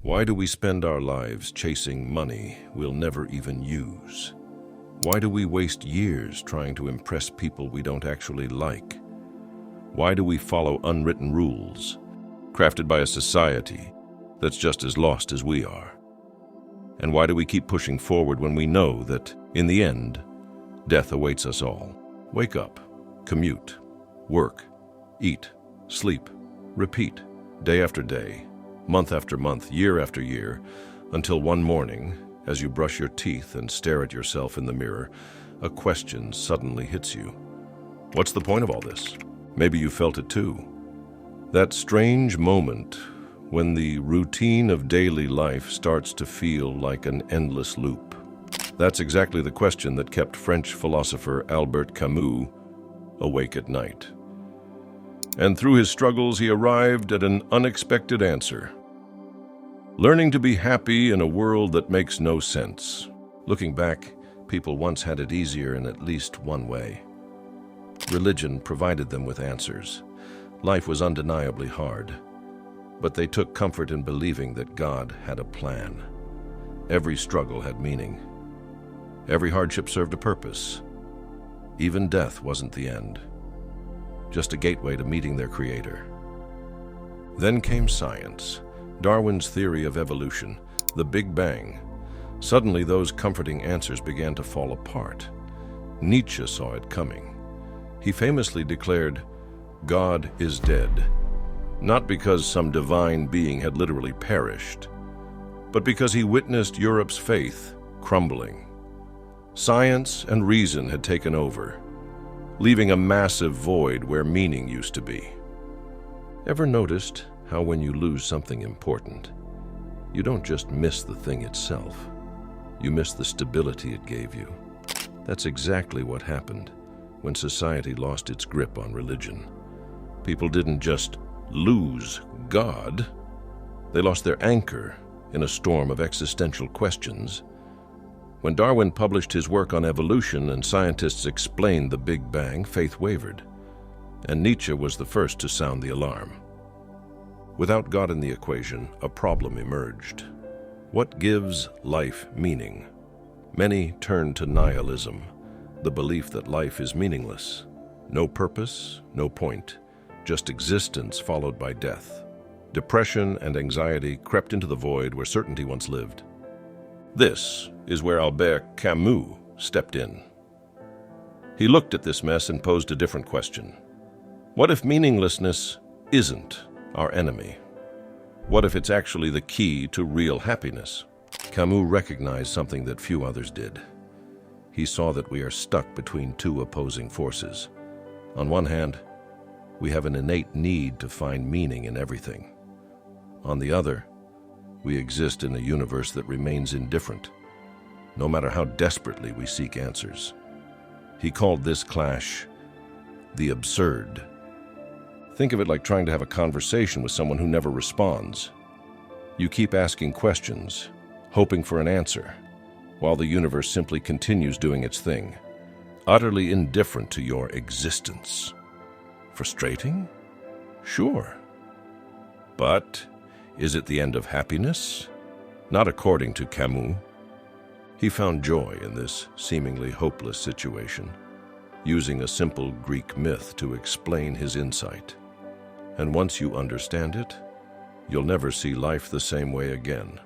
Why do we spend our lives chasing money we'll never even use? Why do we waste years trying to impress people we don't actually like? Why do we follow unwritten rules, crafted by a society that's just as lost as we are? And why do we keep pushing forward when we know that, in the end, death awaits us all? Wake up, commute, work, eat, sleep, repeat, day after day, month after month, year after year, until one morning, as you brush your teeth and stare at yourself in the mirror, a question suddenly hits you. What's the point of all this? Maybe you felt it too. That strange moment when the routine of daily life starts to feel like an endless loop. That's exactly the question that kept French philosopher Albert Camus awake at night. And through his struggles, he arrived at an unexpected answer. Learning to be happy in a world that makes no sense. Looking back, people once had it easier in at least one way. Religion provided them with answers. Life was undeniably hard, but they took comfort in believing that God had a plan. Every struggle had meaning. Every hardship served a purpose. Even death wasn't the end, just a gateway to meeting their Creator. Then came science, Darwin's theory of evolution, the Big Bang. Suddenly, those comforting answers began to fall apart. Nietzsche saw it coming. He famously declared, "God is dead," not because some divine being had literally perished, but because he witnessed Europe's faith crumbling. Science and reason had taken over, leaving a massive void where meaning used to be. Ever noticed how when you lose something important, you don't just miss the thing itself, you miss the stability it gave you? That's exactly what happened when society lost its grip on religion. People didn't just lose God, they lost their anchor in a storm of existential questions. When Darwin published his work on evolution and scientists explained the Big Bang, faith wavered, and Nietzsche was the first to sound the alarm. Without God in the equation, a problem emerged. What gives life meaning? Many turned to nihilism, the belief that life is meaningless. No purpose, no point, just existence followed by death. Depression and anxiety crept into the void where certainty once lived. This is where Albert Camus stepped in. He looked at this mess and posed a different question. What if meaninglessness isn't our enemy? What if it's actually the key to real happiness? Camus recognized something that few others did. He saw that we are stuck between two opposing forces. On one hand, we have an innate need to find meaning in everything. On the other, we exist in a universe that remains indifferent, no matter how desperately we seek answers. He called this clash the absurd. Think of it like trying to have a conversation with someone who never responds. You keep asking questions, hoping for an answer, while the universe simply continues doing its thing, utterly indifferent to your existence. Frustrating? Sure. But is it the end of happiness? Not according to Camus. He found joy in this seemingly hopeless situation, using a simple Greek myth to explain his insight. And once you understand it, you'll never see life the same way again.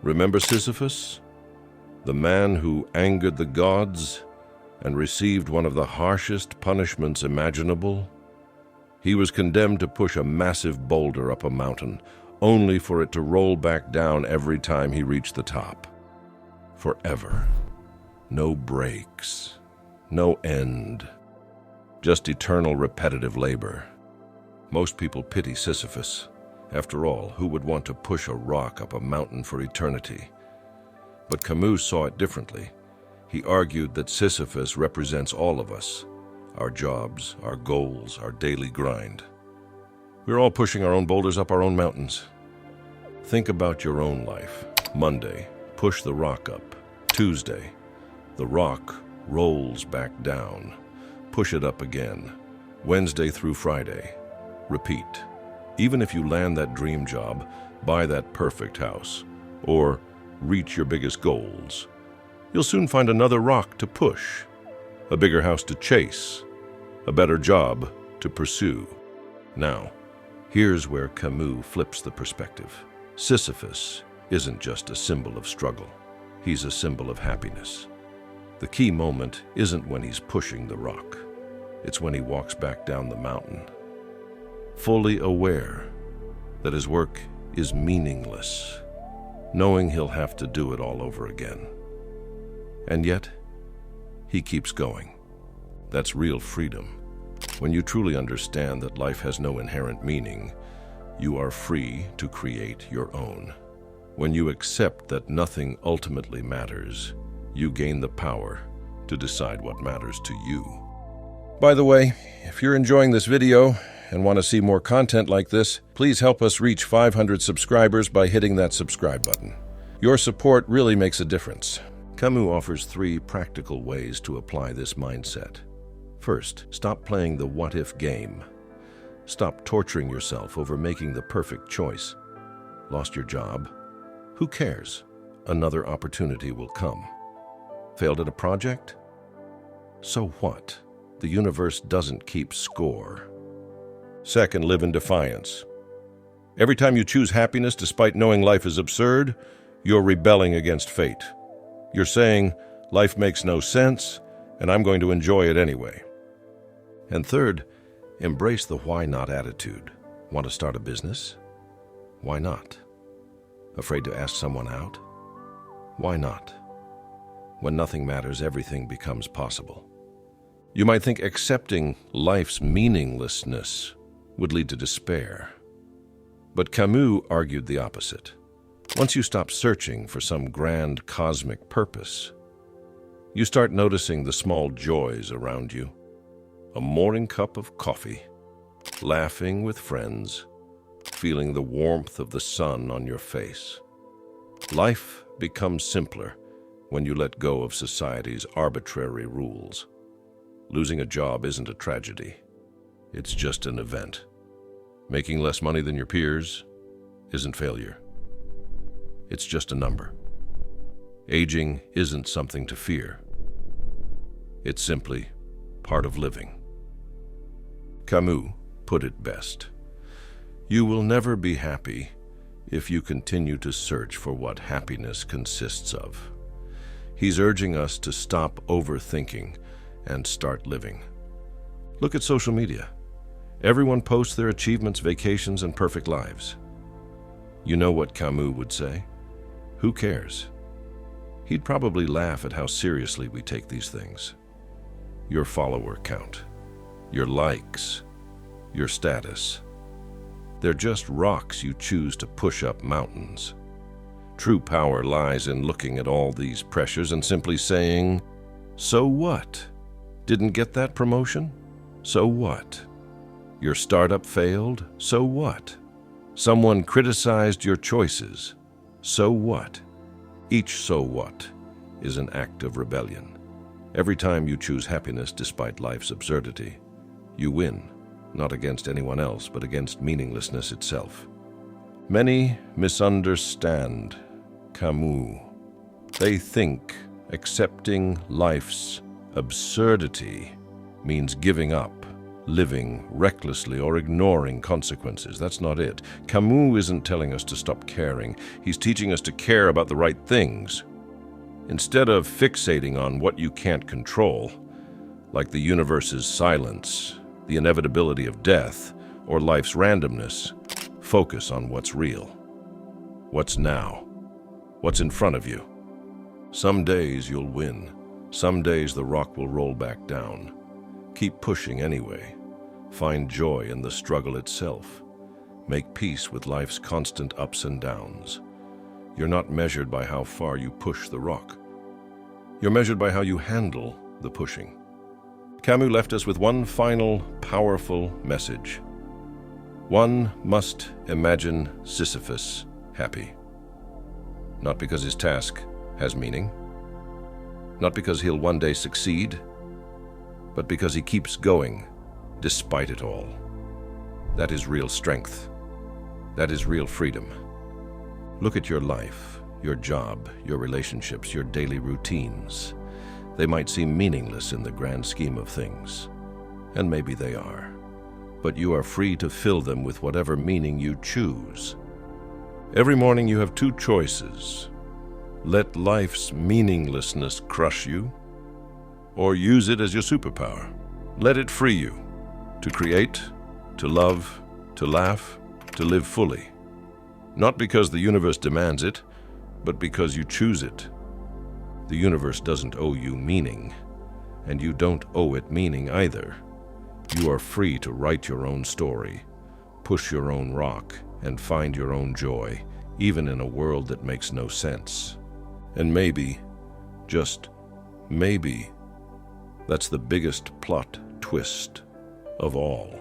Remember Sisyphus? The man who angered the gods and received one of the harshest punishments imaginable? He was condemned to push a massive boulder up a mountain, only for it to roll back down every time he reached the top. Forever. No breaks. No end. Just eternal repetitive labor. Most people pity Sisyphus. After all, who would want to push a rock up a mountain for eternity? But Camus saw it differently. He argued that Sisyphus represents all of us, our jobs, our goals, our daily grind. We're all pushing our own boulders up our own mountains. Think about your own life. Monday, push the rock up. Tuesday, the rock rolls back down. Push it up again. Wednesday through Friday. Repeat. Even if you land that dream job, buy that perfect house, or reach your biggest goals, you'll soon find another rock to push, a bigger house to chase, a better job to pursue. Now, here's where Camus flips the perspective. Sisyphus isn't just a symbol of struggle. He's a symbol of happiness. The key moment isn't when he's pushing the rock. It's when he walks back down the mountain, fully aware that his work is meaningless, knowing he'll have to do it all over again. And yet, he keeps going. That's real freedom. When you truly understand that life has no inherent meaning, you are free to create your own. When you accept that nothing ultimately matters, you gain the power to decide what matters to you. By the way, if you're enjoying this video and want to see more content like this, please help us reach 500 subscribers by hitting that subscribe button. Your support really makes a difference. Camus offers 3 practical ways to apply this mindset. First, stop playing the what-if game. Stop torturing yourself over making the perfect choice. Lost your job? Who cares? Another opportunity will come. Failed at a project? So what? The universe doesn't keep score. Second, live in defiance. Every time you choose happiness despite knowing life is absurd, you're rebelling against fate. You're saying, life makes no sense, and I'm going to enjoy it anyway. And third, embrace the why not attitude. Want to start a business? Why not? Afraid to ask someone out? Why not? When nothing matters, everything becomes possible. You might think accepting life's meaninglessness would lead to despair. But Camus argued the opposite. Once you stop searching for some grand cosmic purpose, you start noticing the small joys around you. A morning cup of coffee, laughing with friends, feeling the warmth of the sun on your face. Life becomes simpler when you let go of society's arbitrary rules. Losing a job isn't a tragedy. It's just an event. Making less money than your peers isn't failure. It's just a number. Aging isn't something to fear. It's simply part of living. Camus put it best. You will never be happy if you continue to search for what happiness consists of. He's urging us to stop overthinking and start living. Look at social media. Everyone posts their achievements, vacations, and perfect lives. You know what Camus would say? Who cares? He'd probably laugh at how seriously we take these things. Your follower count, your likes, your status. They're just rocks you choose to push up mountains. True power lies in looking at all these pressures and simply saying, so what? Didn't get that promotion? So what? Your startup failed? So what? Someone criticized your choices? So what? Each so what is an act of rebellion. Every time you choose happiness despite life's absurdity, you win, not against anyone else, but against meaninglessness itself. Many misunderstand Camus. They think accepting life's absurdity means giving up, living recklessly, or ignoring consequences. That's not it. Camus isn't telling us to stop caring. He's teaching us to care about the right things. Instead of fixating on what you can't control, like the universe's silence, the inevitability of death, or life's randomness, focus on what's real. What's now? What's in front of you? Some days you'll win. Some days the rock will roll back down. Keep pushing anyway. Find joy in the struggle itself. Make peace with life's constant ups and downs. You're not measured by how far you push the rock. You're measured by how you handle the pushing. Camus left us with one final, powerful message. One must imagine Sisyphus happy. Not because his task has meaning, not because he'll one day succeed, but because he keeps going despite it all. That is real strength, That is real freedom. Look at your life, your job, your relationships, your daily routines. They might seem meaningless in the grand scheme of things, and maybe they are, but you are free to fill them with whatever meaning you choose. Every morning you have two choices. Let life's meaninglessness crush you, or use it as your superpower. Let it free you to create, to love, to laugh, to live fully. Not because the universe demands it, but because you choose it. The universe doesn't owe you meaning, and you don't owe it meaning either. You are free to write your own story, push your own rock, and find your own joy, even in a world that makes no sense. And maybe, just maybe, that's the biggest plot twist of all.